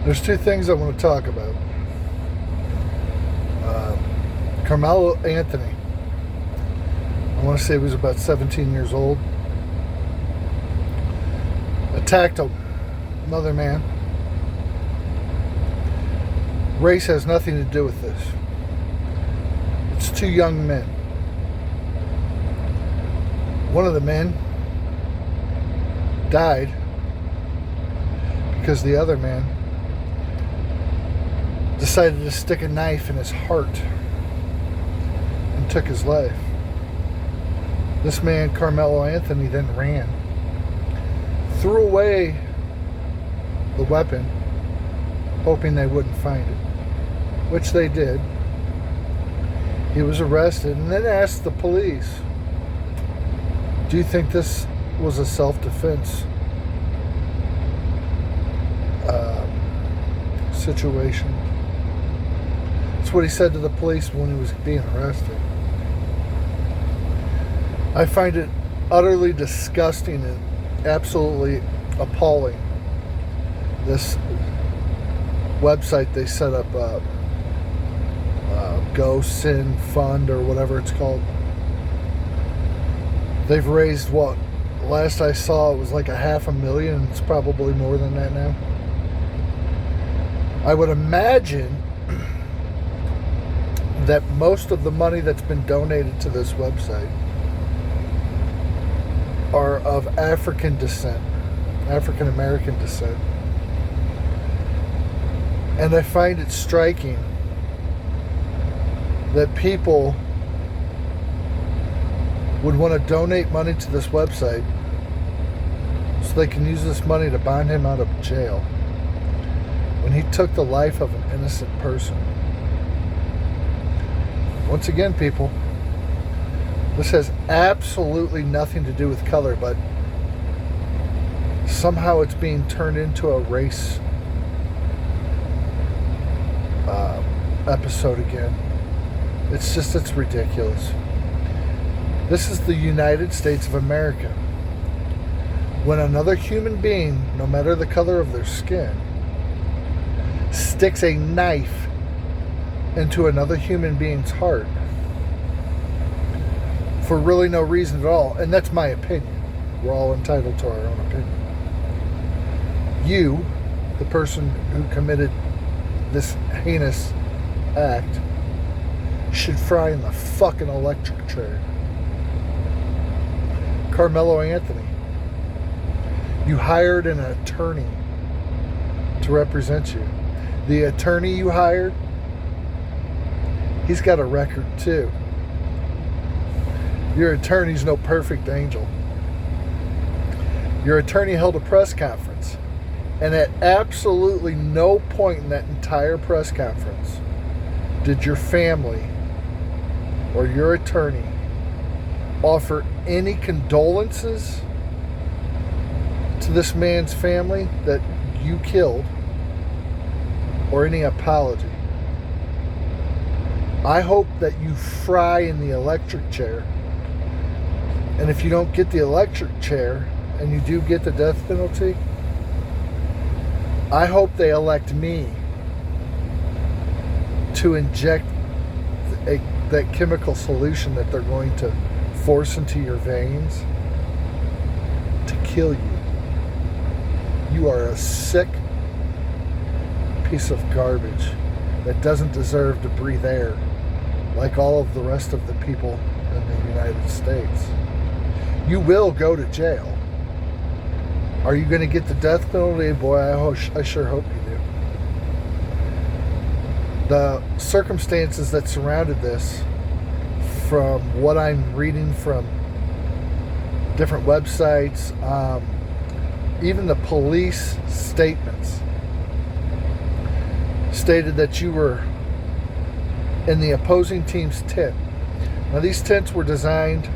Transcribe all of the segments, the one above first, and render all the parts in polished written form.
There's two things I want to talk about. Karmelo Anthony. I want to say he was about 17 years old. Attacked another man. Race has nothing to do with this. It's two young men. One of the men died because the other man decided to stick a knife in his heart and took his life. This man, Karmelo Anthony, then ran, threw away the weapon, hoping they wouldn't find it, which they did. He was arrested and then asked the police, "Do you think this was a self-defense situation?" That's what he said to the police when he was being arrested. I find it utterly disgusting and absolutely appalling. This website they set up, Go Sin Fund or whatever it's called. They've raised what? Last I saw, it was like $500,000. It's probably more than that now. I would imagine that most of the money that's been donated to this website are of African descent, African American descent. And I find it striking that people would want to donate money to this website so they can use this money to bond him out of jail when he took the life of an innocent person. Once again, people, this has absolutely nothing to do with color, but somehow it's being turned into a race episode again. It's ridiculous. This is the United States of America. When another human being, no matter the color of their skin, sticks a knife into another human being's heart for really no reason at all, and that's my opinion. We're all entitled to our own opinion. You, the person who committed this heinous act, should fry in the fucking electric chair. Karmelo Anthony, you hired an attorney to represent you. The attorney you hired, he's got a record too. Your attorney's no perfect angel. Your attorney held a press conference, and at absolutely no point in that entire press conference did your family or your attorney offer any condolences to this man's family that you killed or any apology. I hope that you fry in the electric chair. And if you don't get the electric chair and you do get the death penalty, I hope they elect me to inject that chemical solution that they're going to force into your veins to kill you. You are a sick piece of garbage that doesn't deserve to breathe air like all of the rest of the people in the United States. You will go to jail. Are you going to get the death penalty? Boy, I sure hope you do. The circumstances that surrounded this, from what I'm reading from different websites, even the police statements stated that you were in the opposing team's tent. Now, these tents were designed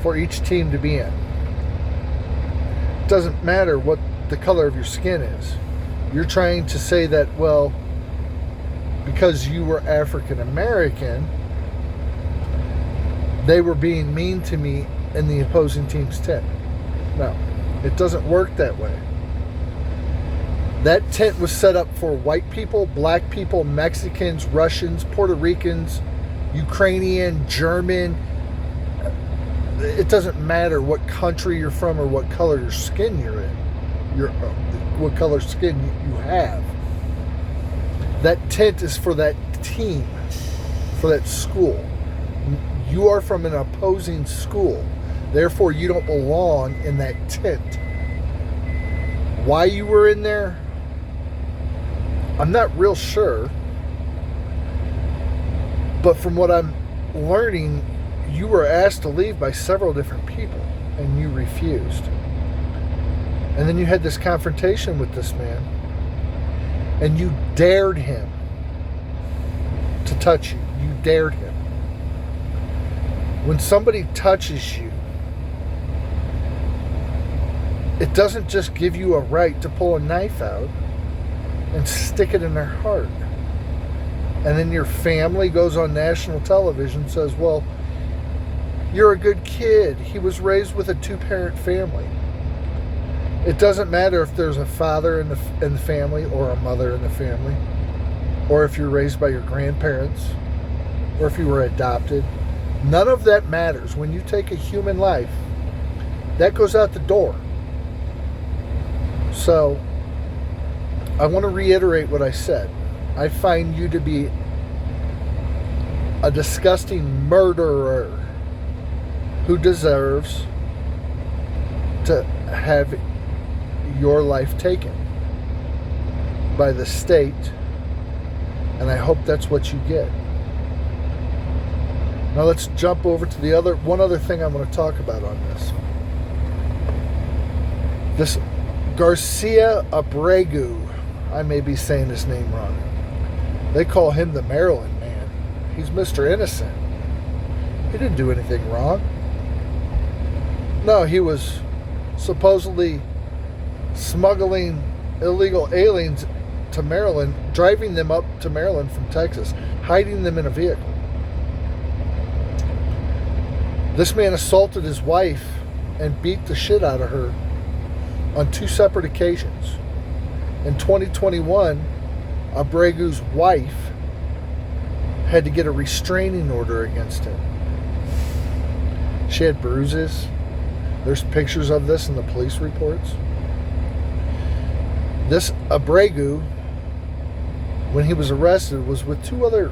for each team to be in. It doesn't matter what the color of your skin is. You're trying to say that, well, because you were African American, they were being mean to me in the opposing team's tent. No, it doesn't work that way. That tent was set up for white people, black people, Mexicans, Russians, Puerto Ricans, Ukrainian, German. It doesn't matter what country you're from or what color your skin you're in, what color skin you have. That tent is for that team, for that school. You are from an opposing school. Therefore, you don't belong in that tent. Why you were in there, I'm not real sure. But from what I'm learning, you were asked to leave by several different people, and you refused. And then you had this confrontation with this man, and you dared him to touch you. You dared him. When somebody touches you, it doesn't just give you a right to pull a knife out and stick it in their heart. And then your family goes on national television and says, well, you're a good kid. He was raised with a 2-parent family. It doesn't matter if there's a father in the family or a mother in the family, or if you're raised by your grandparents, or if you were adopted. None of that matters. When you take a human life, that goes out the door. So, I want to reiterate what I said. I find you to be a disgusting murderer who deserves to have your life taken by the state, and I hope that's what you get. Now let's jump over to one other thing I'm going to talk about on this. This Garcia Abreu, I may be saying his name wrong. They call him the Maryland man. He's Mr. Innocent. He didn't do anything wrong. No, he was supposedly smuggling illegal aliens to Maryland, driving them up to Maryland from Texas, hiding them in a vehicle. This man assaulted his wife and beat the shit out of her on 2 separate occasions. In 2021, Abreu's wife had to get a restraining order against him. She had bruises. There's pictures of this in the police reports. This Abreu, when he was arrested, was with 2 other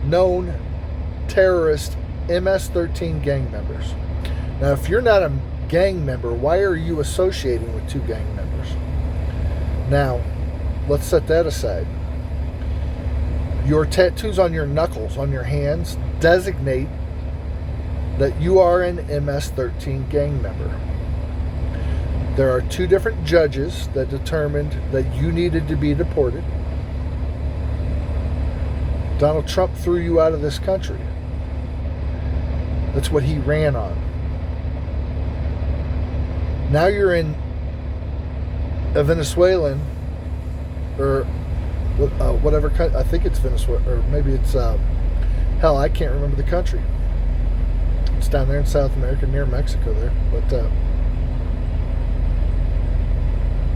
known terrorist MS-13 gang members. Now, if you're not a gang member, why are you associating with 2 gang members? Now, let's set that aside. Your tattoos on your knuckles, on your hands, designate that you are an MS-13 gang member. There are 2 different judges that determined that you needed to be deported. Donald Trump threw you out of this country. That's what he ran on. Now you're in a Venezuelan, or whatever, I think it's Venezuela, or maybe it's, hell, I can't remember the country. It's down there in South America, near Mexico there. But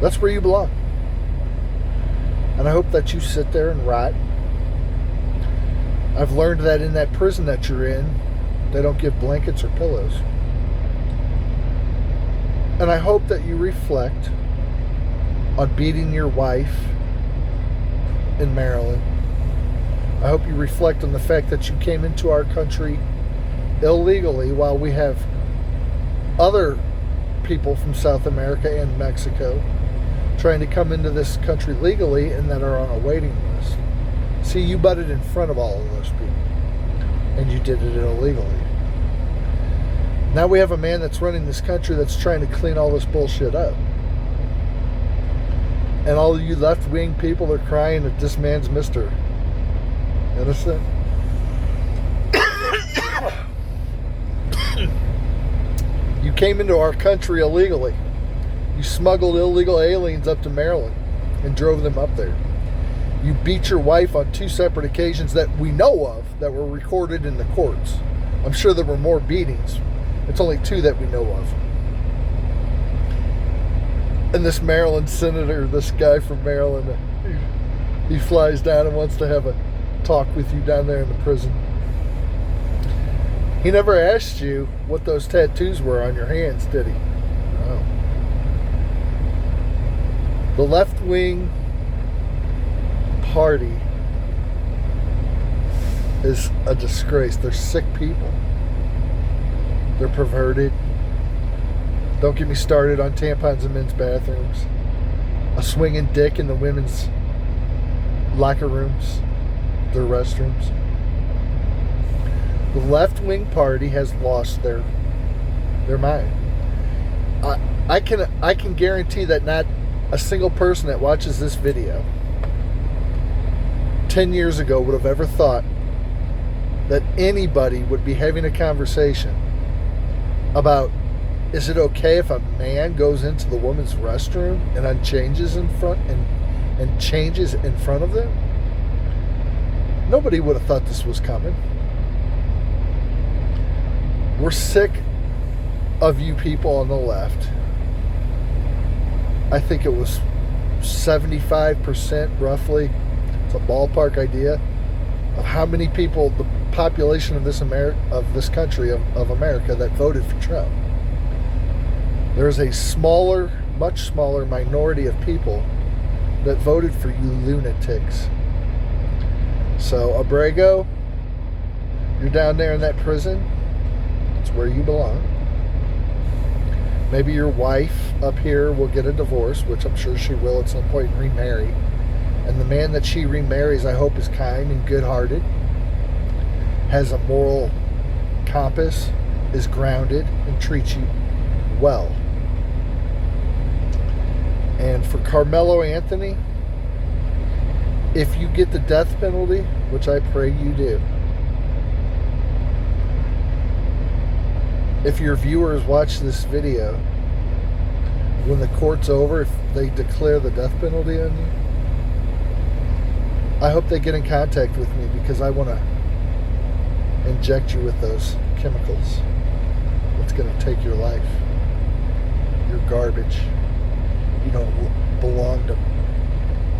that's where you belong. And I hope that you sit there and rot. I've learned that in that prison that you're in, they don't give blankets or pillows. And I hope that you reflect on beating your wife in Maryland. I hope you reflect on the fact that you came into our country illegally while we have other people from South America and Mexico trying to come into this country legally and that are on a waiting list. See, you butted in front of all of those people, and you did it illegally. Now we have a man that's running this country that's trying to clean all this bullshit up. And all of you left-wing people are crying that this man's Mr. Innocent. You came into our country illegally. You smuggled illegal aliens up to Maryland and drove them up there. You beat your wife on 2 separate occasions that we know of that were recorded in the courts. I'm sure there were more beatings. It's only 2 that we know of. And this Maryland senator, this guy from Maryland, he flies down and wants to have a talk with you down there in the prison. He never asked you what those tattoos were on your hands, did he? No. The left-wing party is a disgrace. They're sick people. They're perverted. Don't get me started on tampons in men's bathrooms. A swinging dick in the women's locker rooms, their restrooms. The left-wing party has lost their mind. I can guarantee that not a single person that watches this video 10 years ago would have ever thought that anybody would be having a conversation about, is it okay if a man goes into the woman's restroom and unchanges in front and changes in front of them? Nobody would have thought this was coming. We're sick of you people on the left. I think it was 75% roughly, it's a ballpark idea, of how many people, the population of this country, of America, that voted for Trump. There's a smaller, much smaller minority of people that voted for you lunatics. So, Abrego, you're down there in that prison. It's where you belong. Maybe your wife up here will get a divorce, which I'm sure she will at some point, and remarry. And the man that she remarries, I hope, is kind and good-hearted, has a moral compass, is grounded, and treats you well. And for Karmelo Anthony, if you get the death penalty, which I pray you do, if your viewers watch this video, when the court's over, if they declare the death penalty on you, I hope they get in contact with me, because I want to inject you with those chemicals. It's going to take your life. You're garbage. You don't belong to,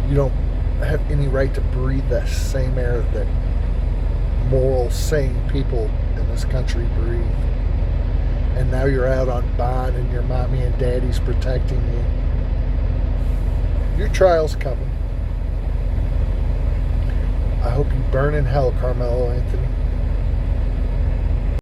you don't have any right to breathe the same air that moral, sane people in this country breathe. And now you're out on bond and your mommy and daddy's protecting you. Your trial's coming. I hope you burn in hell, Karmelo Anthony.